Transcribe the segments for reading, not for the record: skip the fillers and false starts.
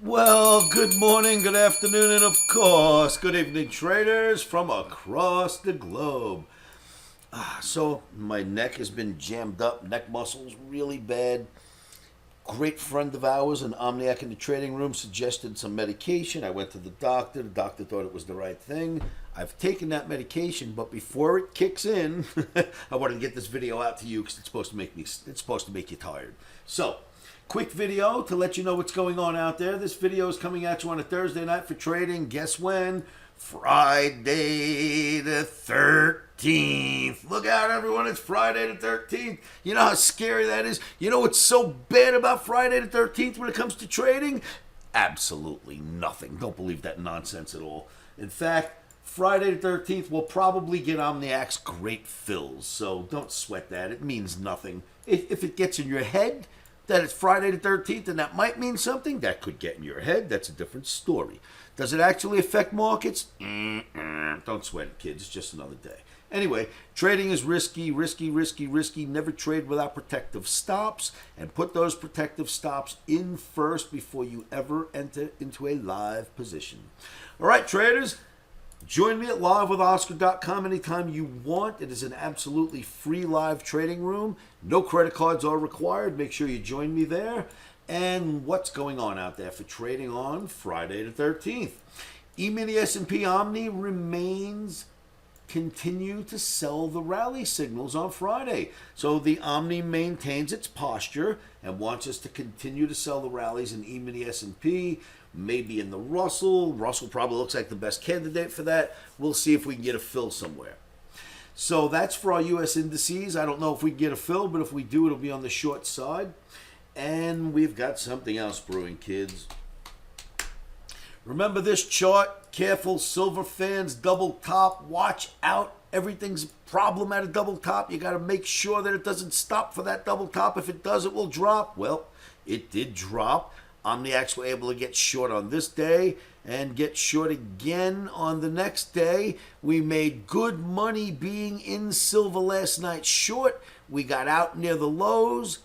Well, good morning, good afternoon, and of course, good evening, traders from across the globe. So, my neck has been jammed up, neck muscles really bad. Great friend of ours, an Omniac in the trading room, suggested some medication. I went to the doctor. The doctor thought it was the right thing. I've taken that medication, but before it kicks in, I wanted to get this video out to you because it's supposed to make you tired. So, quick video to let you know what's going on out there. This video is coming at you on a Thursday night for trading. Guess when? Friday the 13th. Look out, everyone. It's Friday the 13th. You know how scary that is? You know what's so bad about Friday the 13th when it comes to trading? Absolutely nothing. Don't believe that nonsense at all. In fact, Friday the 13th will probably get Omniac's great fills. So don't sweat that. It means nothing. If it gets in your head that it's Friday the 13th and that might mean something, that could get in your head. That's a different story. Does it actually affect markets? Don't sweat it, kids. It's just another day. Anyway, trading is risky, risky, risky, risky. Never trade without protective stops, and put those protective stops in first before you ever enter into a live position. All right, traders. Join me at livewithoscar.com anytime you want. It is an absolutely free live trading room. No credit cards are required. Make sure you join me there. And what's going on out there for trading on Friday the 13th? E-mini S&P Omni remains continue to sell the rally signals on Friday. So the Omni maintains its posture and wants us to continue to sell the rallies in E-mini S&P, maybe in the Russell. Russell probably looks like the best candidate for that. We'll see if we can get a fill somewhere. So that's for our U.S. indices. I don't know if we can get a fill, but if we do, it'll be on the short side. And we've got something else brewing, kids. Remember this chart? Careful, silver fans, double top. Watch out. Everything's a problem at a double top. You got to make sure that it doesn't stop for that double top. If it does, it will drop. Well, it did drop. Omniacs were able to get short on this day and get short again on the next day. We made good money being in silver last night short. We got out near the lows,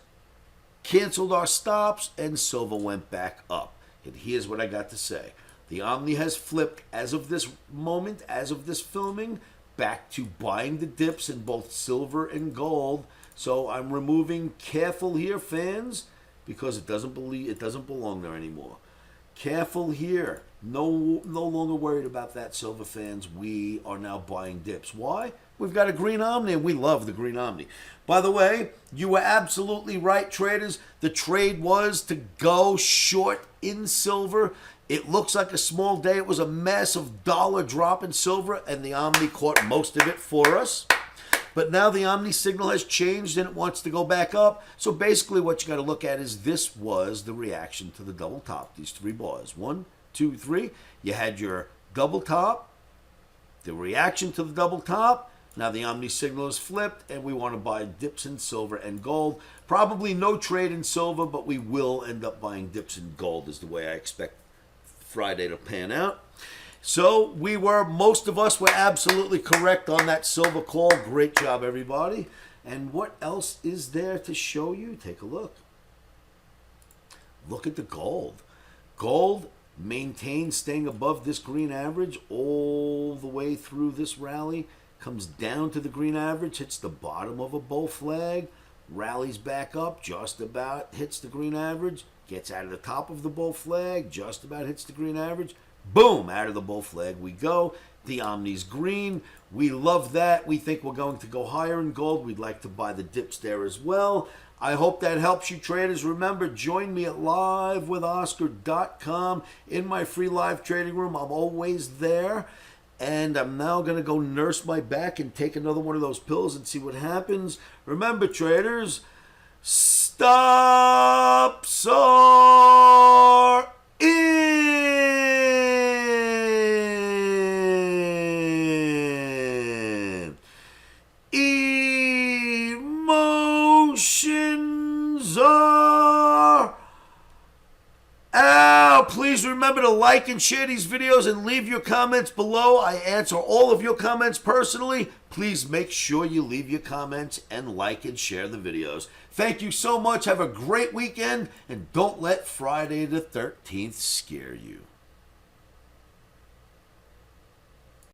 canceled our stops, and silver went back up. And here's what I got to say. The Omni has flipped as of this moment, as of this filming, back to buying the dips in both silver and gold. So I'm removing careful here, fans, because it doesn't belong there anymore. Careful here. No longer worried about that, silver fans. We are now buying dips. Why? We've got a green Omni, and we love the green Omni. By the way, you were absolutely right, traders. The trade was to go short in silver. It looks like a small day. It was a massive dollar drop in silver, and the Omni caught most of it for us. But now the Omni signal has changed and it wants to go back up. So basically what you got to look at is this was the reaction to the double top, these three bars. 1, 2, 3. You had your double top, the reaction to the double top. Now the Omni signal is flipped and we want to buy dips in silver and gold. Probably no trade in silver, but we will end up buying dips in gold is the way I expect Friday to pan out. So most of us were absolutely correct on that silver call. Great job, everybody. And what else is there to show you? Take a look. Look at the gold. Gold maintains staying above this green average all the way through this rally. Comes down to the green average, hits the bottom of a bull flag, rallies back up, just about hits the green average, gets out of the top of the bull flag, just about hits the green average. Boom, out of the bull flag we go. The Omni's green. We love that. We think we're going to go higher in gold. We'd like to buy the dips there as well. I hope that helps you, traders. Remember, join me at livewithoscar.com in my free live trading room. I'm always there. And I'm now going to go nurse my back and take another one of those pills and see what happens. Remember, traders, stops are in. Emotions are out. Now, please remember to like and share these videos and leave your comments below. I answer all of your comments personally. Please make sure you leave your comments and like and share the videos. Thank you so much. Have a great weekend, and don't let Friday the 13th scare you.